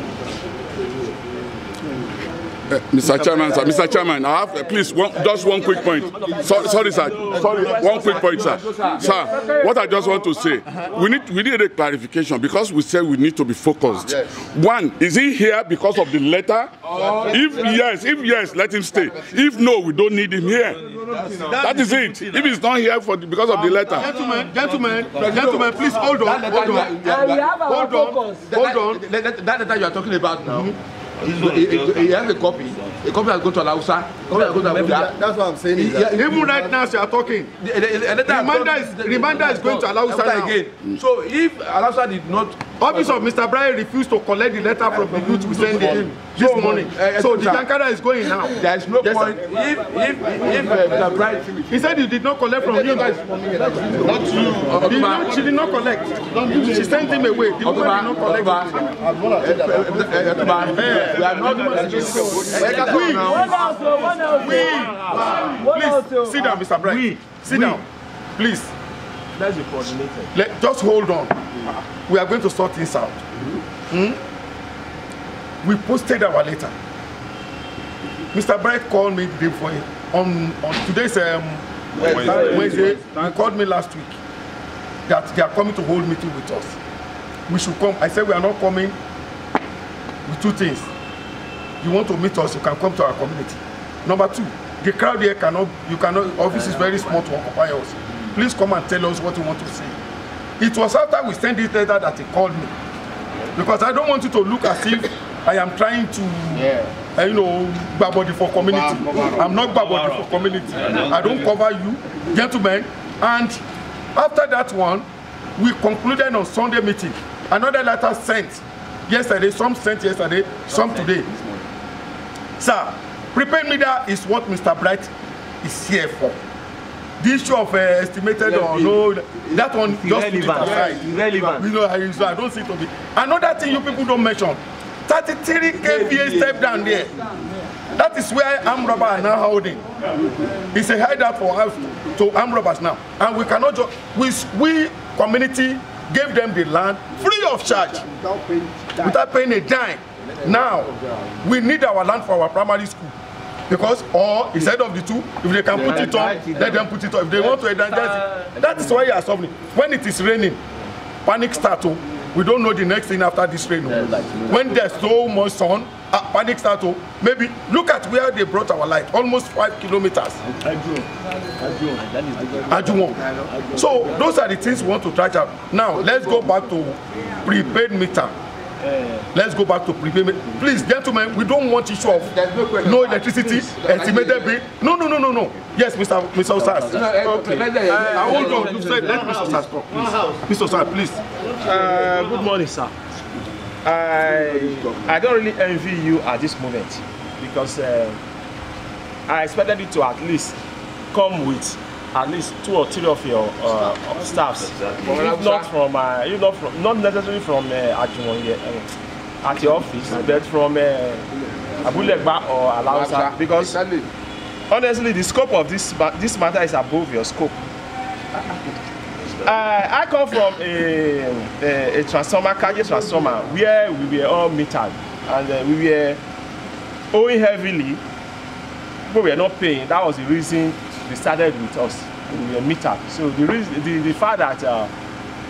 Speaker 13: Mr. Chairman, I have please just one quick point. Sorry, sir. Sorry, one quick point, sir. Sir, what I just want to say, we need a clarification because we said we need to be focused. Yes. One, is he here because of the letter? If yes, let him stay. If no, we don't need him here. That is it. If he's not here because of the letter.
Speaker 3: Gentlemen, please hold on.
Speaker 9: That letter you are talking about now. He has a copy. A copy has gone to Alausa.
Speaker 8: That's what I'm saying.
Speaker 3: Even right now, as you are talking, reminder is going to Alausa now.
Speaker 9: Again. So if Alausa did not,
Speaker 3: Office of Mr. Brian refused to collect the letter from the youth we sent him this morning. So the Tankada is going now.
Speaker 9: There is no point. If Mr. Brian,
Speaker 3: he said you did not collect from him. Not you. She did not collect. She sent him away. The woman did not collect.
Speaker 9: We are not.
Speaker 3: Please sit down, Mr. Bright. Sit down, please.
Speaker 9: Let's be coordinated.
Speaker 3: Just hold on. We are going to sort things out. We posted our letter. Mr. Bright called me the day before on today's Wednesday. He called me last week that they are coming to hold meeting with us. We should come. I said we are not coming with two things. You want to meet us, you can come to our community. Number two, the crowd here office is very small to occupy us. Please come and tell us what you want to say. It was after we sent this letter that he called me. Because I don't want you to look as if I am trying to, grab body for community. I'm not grab body for community. I don't cover you, gentlemen. And after that one, we concluded on Sunday meeting. Another letter sent yesterday, some sent yesterday, some today. Sir, prepaid media is what Mr. Bright is here for. The issue of estimated or no, that one just put it aside. Irrelevant. I don't see it to be. Another thing you people don't mention, 33 kVA step down there. That is where armed robbers are now holding. It's a hideout for us to armed robbers now. And we cannot just, we community gave them the land free of charge without paying a dime. Now, we need our land for our primary school. Because, or instead of the two, if they can put it on, let them put it on. If they want to evangelize it, that is why you are suffering. When it is raining, panic starts. We don't know the next thing after this rain. When there's so much sun, panic starts. Maybe look at where they brought our light, almost 5 kilometers. Ajuwon. So those are the things we want to try out. Now let's go back to prepaid meter. Let's go back to prepaid meter. Please, gentlemen, we don't want issue of no electricity, estimated bill. No. Yes, Mr. Osas. Okay. Hold on. You said let Mr. Osas talk, please. Mr. Osas, please.
Speaker 14: Good morning, sir. I don't really envy you at this moment because I expected you to at least come with at least 2 or 3 of your staffs, if not necessarily from Ajuwon. at your office, but from Abulegba or Alausa, because honestly, the scope of this matter is above your scope. I come from a transformer, Kaje transformer, where we were all metered, and we were owing heavily. People were not paying. That was the reason they started with us. We were metered. So the fact that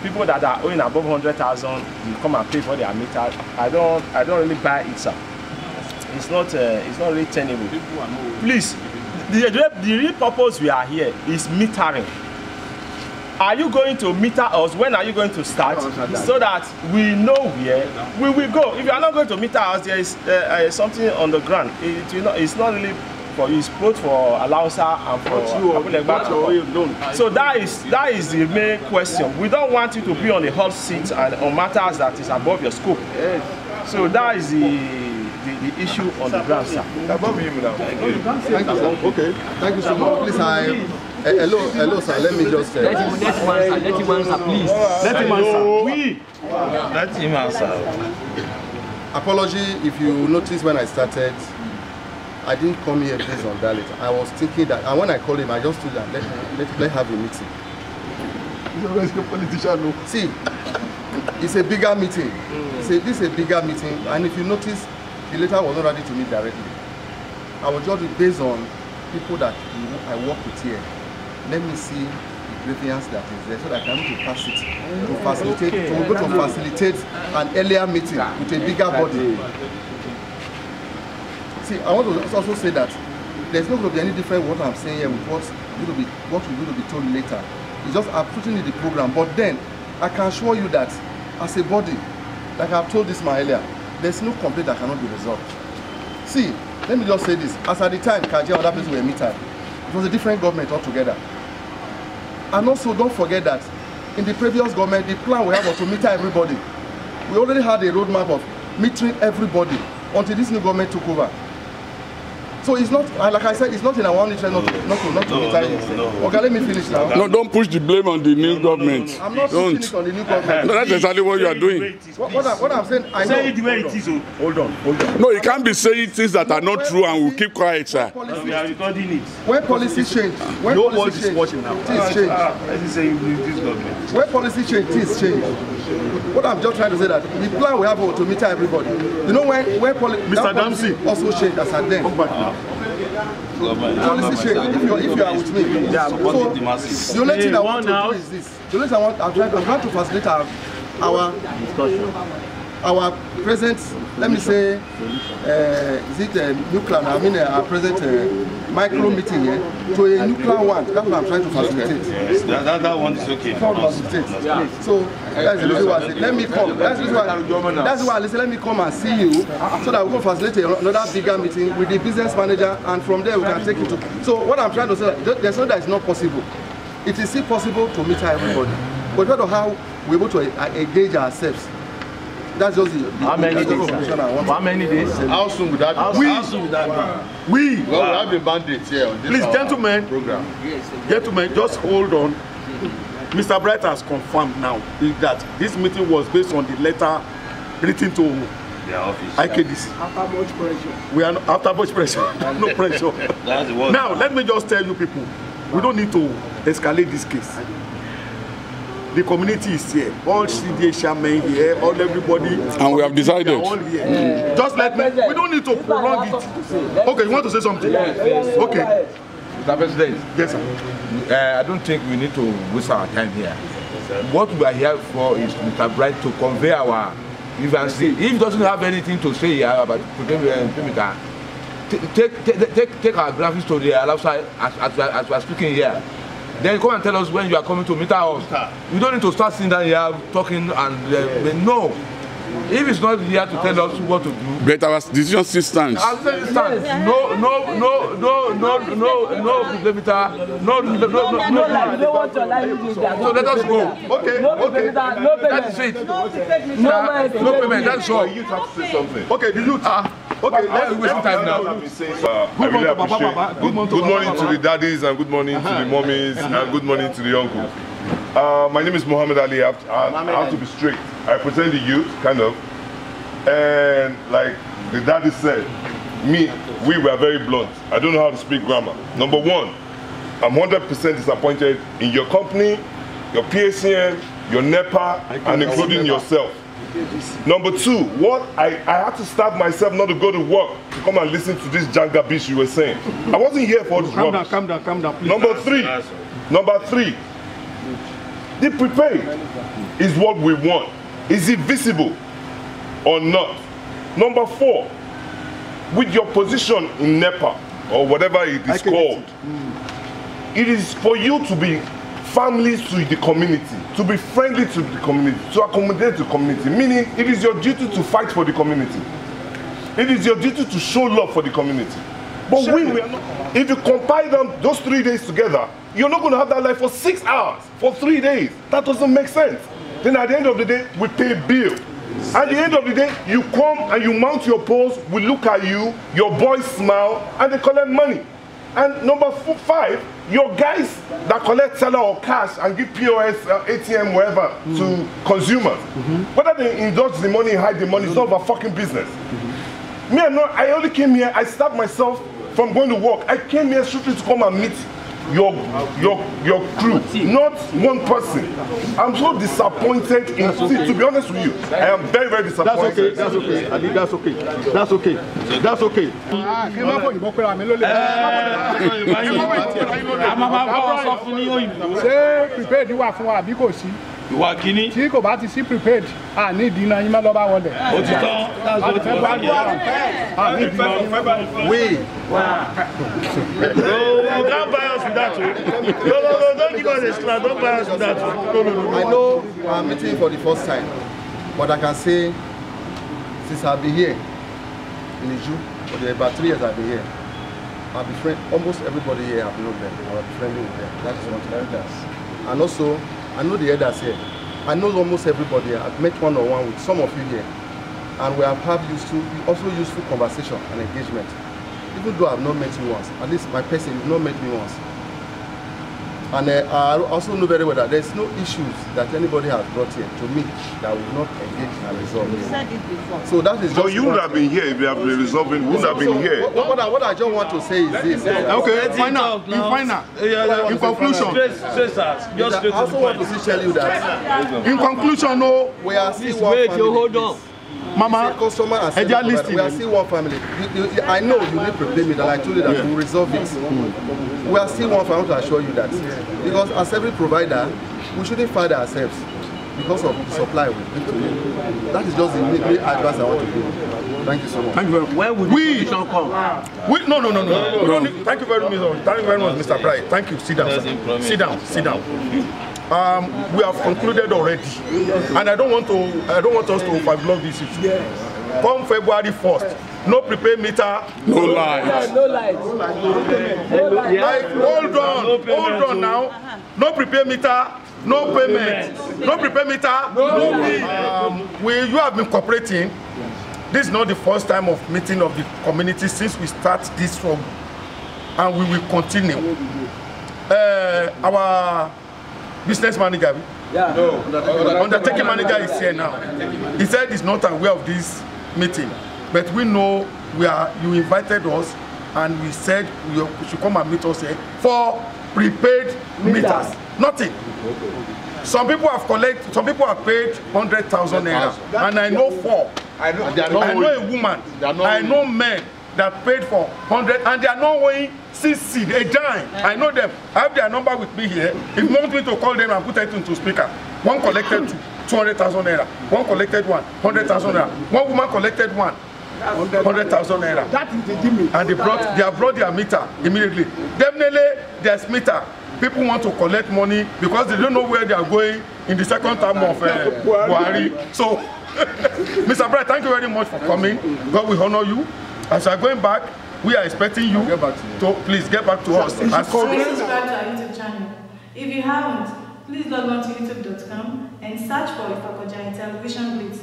Speaker 14: people that are owing above 100,000 will come and pay for their meter, I don't really buy it, sir. It's not really tenable. Please, the real purpose we are here is metering. Are you going to meter us? When are you going to start? So that we know where we will go. If you are not going to meter us, there is something on the ground. It's not really for you. It's both for Alausa and for Abulegba. So that is the main question. We don't want you to be on the hot seat and on matters that is above your scope. So that is the issue on the ground, sir.
Speaker 8: Above him now. Thank you, sir. Okay. Thank you so much. Please, hello, sir. Let me just.
Speaker 15: Let him answer, please.
Speaker 8: Let him answer.
Speaker 15: We.
Speaker 8: Let him answer. Apology if you noticed when I started, I didn't come here based on that letter. I was thinking that, and when I called him, I just told him, let's have a meeting. He's always a politician, no? See, it's a bigger meeting. This is a bigger meeting, and if you notice, the letter was not ready to me directly. I was just based on people that I work with here. Let me see the grievance that is there so that I can able to pass it, to facilitate, to go to facilitate an earlier meeting with a bigger body. See, I want to also say that there's not going to be any different what I'm saying here with what we're going to be told later. It's just I'm putting in the program. But then I can assure you that as a body, like I've told this man earlier, there's no complaint that cannot be resolved. See, let me just say this. As at the time, Kaji and other places were metered, it was a different government altogether. And also, don't forget that in the previous government, the plan we have was to meter everybody. We already had a roadmap of metering everybody until this new government took over. So it's not, like I said, it's not in our own interest not to meter it. Okay, let me finish now.
Speaker 13: No, don't push the blame on the new government.
Speaker 8: I'm not pushing it on the new government.
Speaker 13: No, that's exactly what you are doing.
Speaker 8: What I'm saying, I know.
Speaker 3: Say it the way it is. Hold on.
Speaker 13: No, you can't be saying things that are not true and we'll keep quiet, sir.
Speaker 3: We are recording it.
Speaker 8: When policies change, when policies change, things change.
Speaker 3: Let's say this government.
Speaker 8: When policy change, things change. What I'm just trying to say that the plan we have to meter everybody. You know when
Speaker 3: Mr. Dempsey
Speaker 8: also changed as at then. Policy change. If you are with me, so the only thing I want to do is this. The only thing I'm trying to facilitate our discussion. Our present, let me say, is it nuclear? I mean, our present micro meeting here to a nuclear one. That's what I'm trying to facilitate.
Speaker 12: Yes, that one is okay.
Speaker 8: So that's the reason why I said, let me come. That's why I said, let me come and see you so that we can facilitate another bigger meeting with the business manager, and from there we can take it to. So what I'm trying to say, there's no that it's not possible. It is still possible to meet everybody, but because of how we're able to engage ourselves. That's just the
Speaker 14: how many days? How many days?
Speaker 1: How soon would that be? How soon would that be? We have a mandate here on this.
Speaker 3: Please, gentlemen, program. Gentlemen, just hold on. Mr. Bright has confirmed now that this meeting was based on the letter written to their office. IKDC.
Speaker 11: After much pressure.
Speaker 3: We are not, after much pressure. No pressure.
Speaker 12: That's the word.
Speaker 3: Now, let me just tell you people, we don't need to escalate this case. The community is here. All CDA chairmen here, all everybody.
Speaker 13: And we have decided.
Speaker 3: All here. Just let me. We don't need to prolong it. Okay, you want to say something?
Speaker 9: Yes.
Speaker 3: Okay.
Speaker 9: Mr. President.
Speaker 3: Yes, sir.
Speaker 9: I don't think we need to waste our time here. What we are here for is Mr. Bright to convey our grievances. If he doesn't have anything to say here about Pimika, take our grievances to the Alausa as we are speaking here. Then come and tell us when you are coming to meet us. You don't need to start sitting down here talking and no. If it's not here to tell us what to do.
Speaker 13: But our decision still stands.
Speaker 9: No, so let us go. Okay. That's it. No payment, that's all.
Speaker 12: You have to say something.
Speaker 3: Okay, the youth.
Speaker 9: Okay, let's waste time now.
Speaker 12: I really appreciate. Good morning to the daddies and good morning to the mommies and good morning to the uncles. My name is Muhammad Ali. I have to be straight. I represent the youth, kind of. And like the daddy said, we were very blunt. I don't know how to speak grammar. Number one, I'm 100% disappointed in your company, your PACN, your NEPA, and including yourself. Number two, I had to stop myself not to go to work to come and listen to this janga bitch you were saying. I wasn't here for this rubbish.
Speaker 3: Calm down, please.
Speaker 12: Number three, the prepaid is what we want. Is it visible or not? Number four, with your position in NEPA or whatever it is called, it is for you to be families to the community, to be friendly to the community, to accommodate the community, meaning it is your duty to fight for the community. It is your duty to show love for the community. But if you compile them, those 3 days together, you're not going to have that life for 6 hours, for 3 days. That doesn't make sense. Then at the end of the day, we pay bill. At the end of the day, you come and you mount your post, we look at you, your boys smile, and they collect money. And number 5, your guys that collect seller or cash and give POS, ATM, wherever to consumers. Whether they indulge the money, hide the money, it's not our fucking business. Me, I only came here, I stopped myself from going to work. I came here strictly to come and meet your crew, not one person. I'm so disappointed in, see, to be honest with you, I am very, very disappointed.
Speaker 3: That's okay, Ali, that's okay. That's okay. That's okay.
Speaker 16: Ṣé prepared wà fún wa àbí kò sí? Ìwà kìíní. Tí kò bá ti sí prepared, a ní ìdínà yín má lọ bá wọlé. Ó ti tán.
Speaker 3: We.
Speaker 5: You can't buy us with that. No, don't give us a slap. Don't buy us with that.
Speaker 8: I know I'm meeting for the first time, but I can say since I've been here in Iju, for about 3 years I've been here, I've been friend, almost everybody here I've known them. I've been friendly with them. That is one thing. And also, I know the elders here. I know almost everybody here. I've met one-on-one with some of you here. And we have had also useful conversation and engagement. Even though I've not met you once, at least my person, you've not met me once. And I also know very well that there's no issues that anybody has brought here to me that will not engage and resolve. You said it before. So that is just.
Speaker 12: So you would have been here if you have been resolving. Would have been here.
Speaker 8: What I just want to say is this.
Speaker 3: Okay, final. In conclusion.
Speaker 8: I also want to tell you that.
Speaker 3: In conclusion, no.
Speaker 8: We are still one family.
Speaker 15: Hold on.
Speaker 8: Mama, customer and we are still one family. I know you need to prepare me that I told you that we will resolve it. We are still one family, to assure you that. Because as every provider, we shouldn't fight ourselves because of the supply we give to you. That is just the main advice I want to give. Thank you so much.
Speaker 3: Thank you very much. When will the solution come? No. Thank you very much. Thank you very much, Mr. Bright. Thank you. Sit down. Sit down. We have concluded already, and I don't want us to overblock this issue. Come February 1st, no prepaid meter, no lights.
Speaker 11: No lights.
Speaker 3: Like, hold on now. No prepaid meter, no payment. No prepaid meter, no bill. You have been cooperating. This is not the first time of meeting of the community since we start this struggle, and we will continue. Our business manager, undertaking manager is here now. He said he's not aware of this meeting, but we know you invited us, and we said you should come and meet us here for prepaid meters. Nothing. Some people have paid 100,000 naira, and I know 4. I know a woman. I know men that paid for 100, and they are not owing CC, a dime. I know them. I have their number with me here. If you want me to call them and put it into speaker, one collected 200,000 naira, one collected 100,000 naira, one woman collected 100,000 naira.
Speaker 16: That is the limit.
Speaker 3: And they have brought their meter immediately. Definitely, there's meter. People want to collect money because they don't know where they are going in the second term of Buhari. So, Mr. Bright, thank you very much for coming. God will honor you. As you are going back, we are expecting you to please get back to us.
Speaker 17: Please subscribe to our YouTube channel. If you haven't, please log on to youtube.com and search for Ifakojayi Television Blitz.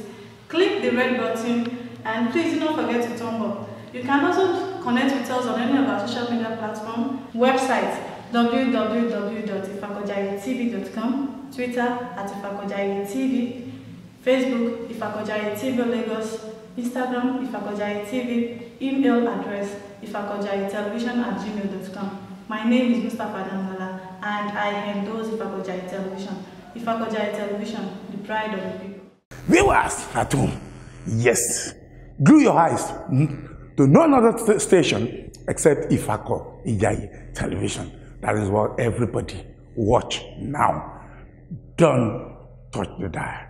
Speaker 17: Click the red button and please do not forget to thumb up. You can also connect with us on any of our social media platforms, website www.ifakojayitv.com, Twitter @IfakojayiTV, Facebook Ifakojayi TV Lagos, Instagram Ifakojayi TV, email address ifakojayitelevision@gmail.com. My name is Mustapha Damola and I endorse Ifakojayi Television. Ifakojayi Television, the pride of the people.
Speaker 18: Viewers at home, yes, glue your eyes to no other station except Ifakojayi Television. That is what everybody watch now. Don't touch the dial.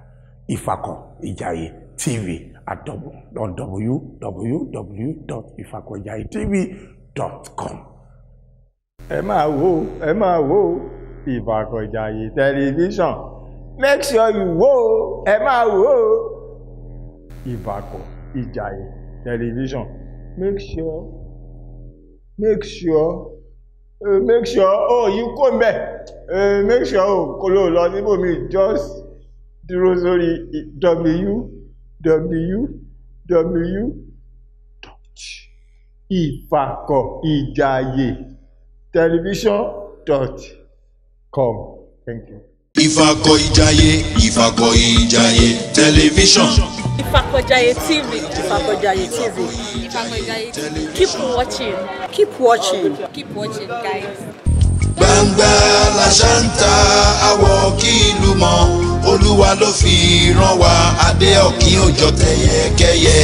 Speaker 18: Ifakojayi TV at www.ifakojayitv.com.
Speaker 19: Ẹ máa wo Ifakojayi Television. Make sure you wo, ẹ máa wo Ifakojayi Television. Make sure, oh, you come back. Make sure, kolo lọ síbò mi, just dúró sórí www.ifakoijayetelevision.com. Thank you.
Speaker 20: Ifakojayi Television.
Speaker 21: Ifakojayi TV. Ifakojayi TV. Ifakojayi TV. Keep watching. Keep watching. Keep watching, guys.
Speaker 20: Gbangba la ṣanta àwọ̀ kí ìlú mọ̀, Olúwa ló fi rán wa, adé ọ̀kín òjò tẹ̀yẹ̀kẹ́yẹ.